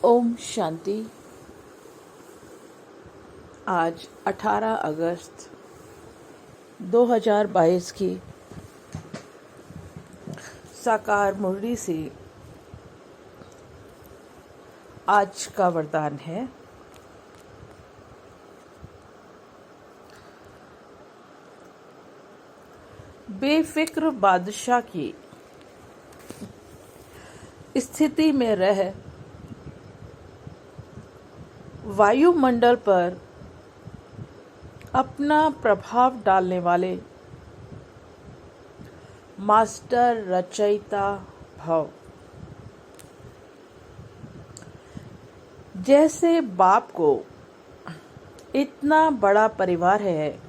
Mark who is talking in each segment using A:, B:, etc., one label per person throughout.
A: ओम शांति। आज 18 अगस्त 2022 की साकार मुरली से आज का वरदान है। बेफिक्र बादशाह की स्थिति में रह वायुमंडल पर अपना प्रभाव डालने वाले मास्टर रचयिता भव। जैसे बाप को इतना बड़ा परिवार है,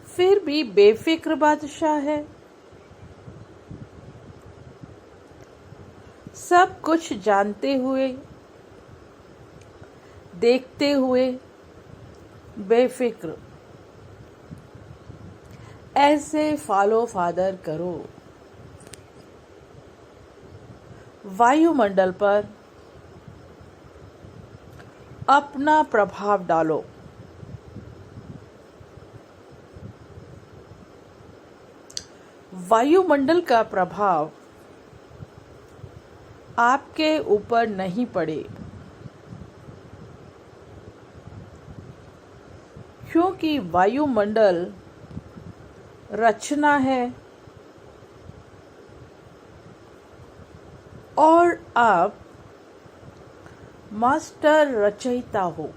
A: फिर भी बेफिक्र बादशाह है। सब कुछ जानते हुए, देखते हुए बेफिक्र ऐसे फॉलो फादर करो। वायुमंडल पर अपना प्रभाव डालो। वायुमंडल का प्रभाव आपके ऊपर नहीं पड़े, क्योंकि वायुमंडल रचना है और आप मास्टर रचयिता हो।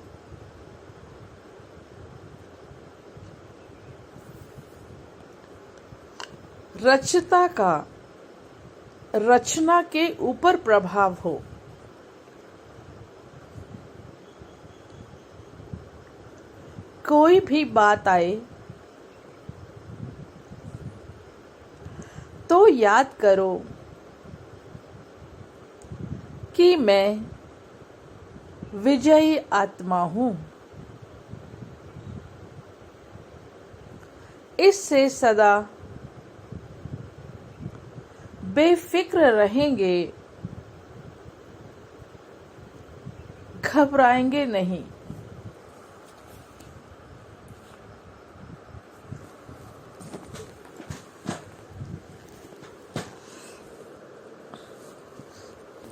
A: रचता का रचना के ऊपर प्रभाव हो। कोई भी बात आए तो याद करो कि मैं विजयी आत्मा हूं। इससे सदा बेफिक्र रहेंगे, घबराएंगे नहीं।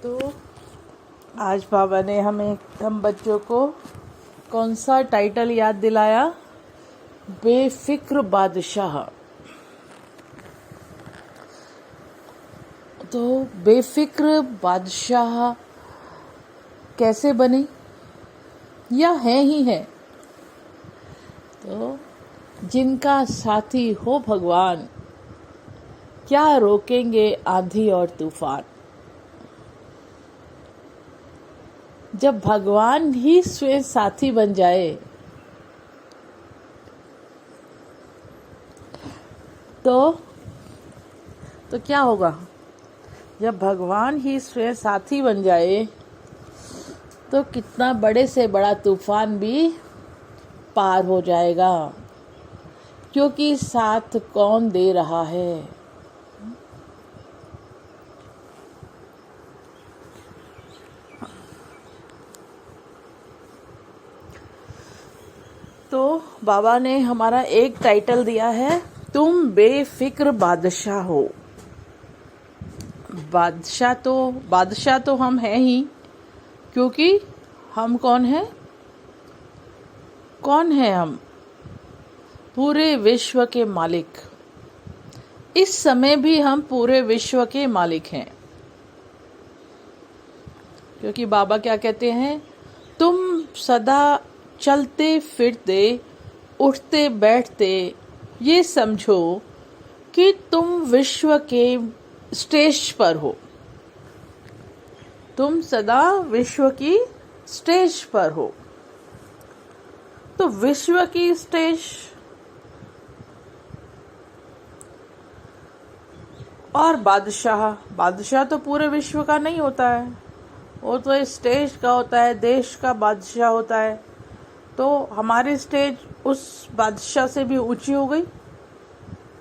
A: तो आज बाबा ने हम बच्चों को कौन सा टाइटल याद दिलाया? बेफिक्र बादशाह। तो बेफिक्र बादशाह कैसे बने या है ही है? तो जिनका साथी हो भगवान, क्या रोकेंगे आंधी और तूफान। जब भगवान ही स्वयं साथी बन जाए तो क्या होगा? जब भगवान ही स्वयं साथी बन जाए तो कितना बड़े से बड़ा तूफान भी पार हो जाएगा, क्योंकि साथ कौन दे रहा है। तो बाबा ने हमारा एक टाइटल दिया है, तुम बेफिक्र बादशाह हो। बादशाह तो हम हैं ही, क्योंकि हम कौन हैं? हम पूरे विश्व के मालिक। इस समय भी हम पूरे विश्व के मालिक हैं, क्योंकि बाबा क्या कहते हैं? तुम सदा चलते फिरते, उठते बैठते ये समझो कि तुम विश्व के स्टेज पर हो। तुम सदा विश्व की स्टेज पर हो। तो विश्व की स्टेज और बादशाह तो पूरे विश्व का नहीं होता है, वो तो स्टेज का होता है, देश का बादशाह होता है। तो हमारी स्टेज उस बादशाह से भी ऊंची हो गई,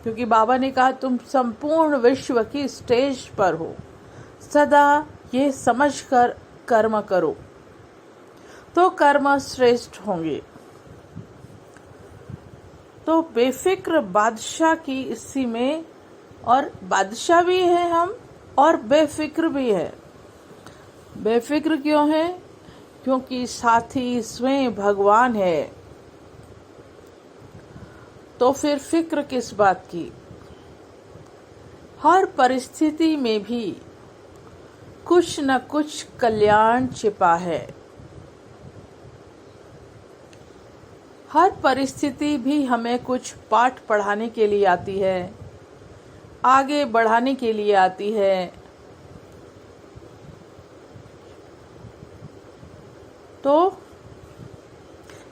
A: क्योंकि बाबा ने कहा तुम संपूर्ण विश्व की स्टेज पर हो। सदा ये समझकर कर्म करो तो कर्म श्रेष्ठ होंगे। तो बेफिक्र बादशाह की इसी में, और बादशाह भी है हम और बेफिक्र भी है। बेफिक्र क्यों है? क्योंकि साथी स्वयं भगवान है। तो फिर फिक्र किस बात की? हर परिस्थिति में भी कुछ न कुछ कल्याण छिपा है। हर परिस्थिति भी हमें कुछ पाठ पढ़ाने के लिए आती है, आगे बढ़ाने के लिए आती है। तो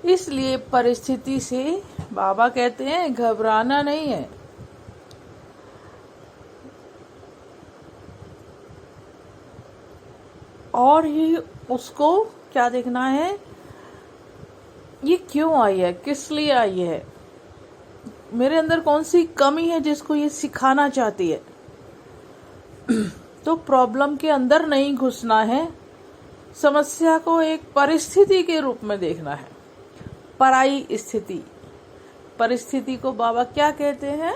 A: इसलिए परिस्थिति से बाबा कहते हैं घबराना नहीं है। और ही उसको क्या देखना है, ये क्यों आई है, किस लिए आई है, मेरे अंदर कौन सी कमी है जिसको ये सिखाना चाहती है। तो प्रॉब्लम के अंदर नहीं घुसना है, समस्या को एक परिस्थिति के रूप में देखना है। पराई स्थिति, परिस्थिति को बाबा क्या कहते हैं?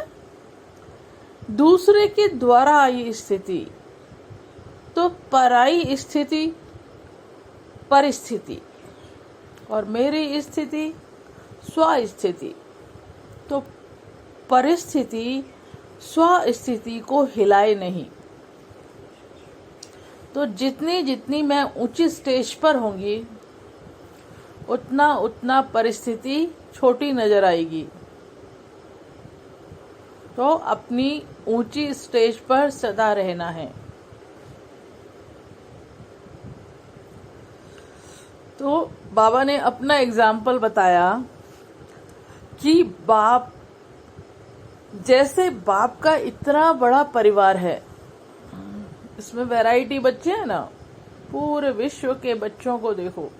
A: दूसरे के द्वारा आई स्थिति। तो पराई स्थिति परिस्थिति और मेरी स्थिति स्वस्थिति। तो परिस्थिति स्वस्थिति को हिलाए नहीं। तो जितनी जितनी मैं ऊंची स्टेज पर होंगी उतना उतना परिस्थिति छोटी नजर आएगी। तो अपनी ऊंची स्टेज पर सदा रहना है। तो बाबा ने अपना एग्जाम्पल बताया कि बाप, जैसे बाप का इतना बड़ा परिवार है, इसमें वैरायटी बच्चे हैं ना, पूरे विश्व के बच्चों को देखो,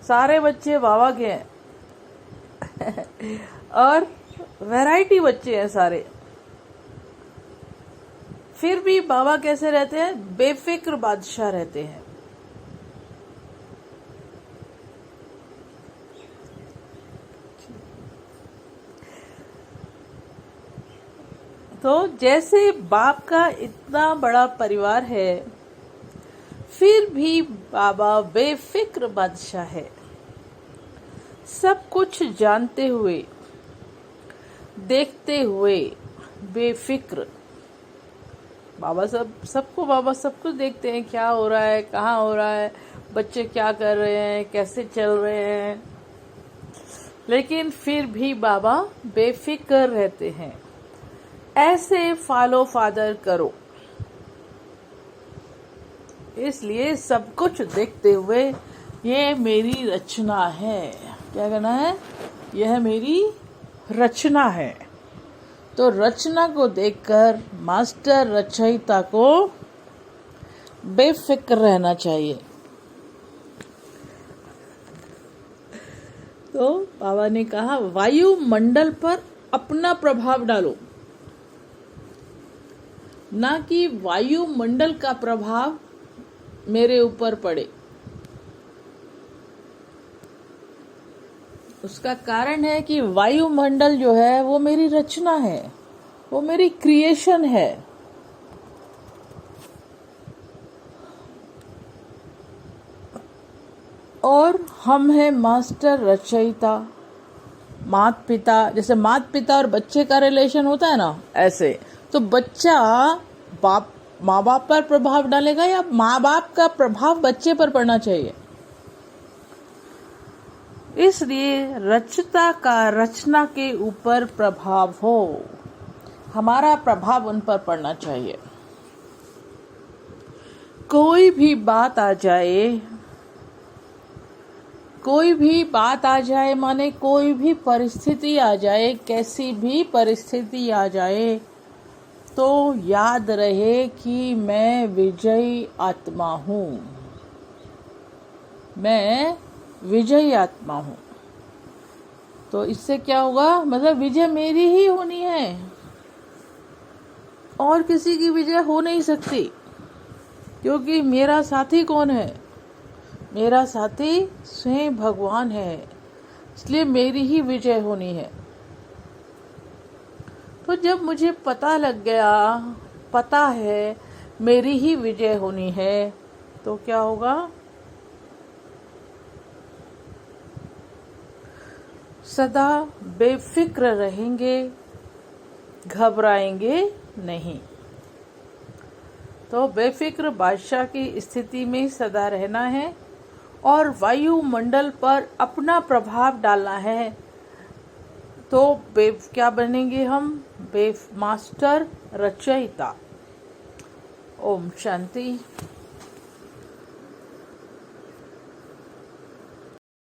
A: सारे बच्चे बाबा के हैं और वैरायटी बच्चे हैं सारे। फिर भी बाबा कैसे रहते हैं? बेफिक्र बादशाह रहते हैं। तो जैसे बाप का इतना बड़ा परिवार है, फिर भी बाबा बेफिक्र बादशाह है। सब कुछ जानते हुए, देखते हुए बेफिक्र बाबा सबको बाबा सब कुछ देखते हैं, क्या हो रहा है, कहाँ हो रहा है, बच्चे क्या कर रहे हैं, कैसे चल रहे हैं। लेकिन फिर भी बाबा बेफिक्र रहते हैं। ऐसे फॉलो फादर करो। इसलिए सब कुछ देखते हुए, ये मेरी रचना है। क्या कहना है? यह मेरी रचना है। तो रचना को देखकर मास्टर रचयिता को बेफिक्र रहना चाहिए। तो बाबा ने कहा वायुमंडल पर अपना प्रभाव डालो, ना कि वायुमंडल का प्रभाव मेरे ऊपर पड़े। उसका कारण है कि वायुमंडल जो है वो मेरी रचना है, वो मेरी क्रिएशन है। और हम हैं मास्टर रचयिता, माता पिता। जैसे माता पिता और बच्चे का रिलेशन होता है ना, ऐसे तो बच्चा माँ बाप पर प्रभाव डालेगा या माँ बाप का प्रभाव बच्चे पर पड़ना चाहिए। इसलिए रचता का रचना के ऊपर प्रभाव हो, हमारा प्रभाव उन पर पड़ना चाहिए। कोई भी बात आ जाए, कोई भी बात आ जाए, माने कोई भी परिस्थिति आ जाए, कैसी भी परिस्थिति आ जाए, तो याद रहे कि मैं विजयी आत्मा हूँ, मैं विजयी आत्मा हूँ। तो इससे क्या होगा? मतलब विजय मेरी ही होनी है और किसी की विजय हो नहीं सकती। क्योंकि मेरा साथी कौन है? मेरा साथी स्वयं भगवान है, इसलिए मेरी ही विजय होनी है। तो जब मुझे पता लग गया, पता है मेरी ही विजय होनी है, तो क्या होगा? सदा बेफिक्र रहेंगे, घबराएंगे नहीं। तो बेफिक्र बादशाह की स्थिति में सदा रहना है और वायुमंडल पर अपना प्रभाव डालना है। तो क्या बनेंगे हम? मास्टर रचयिता। ओम शांति।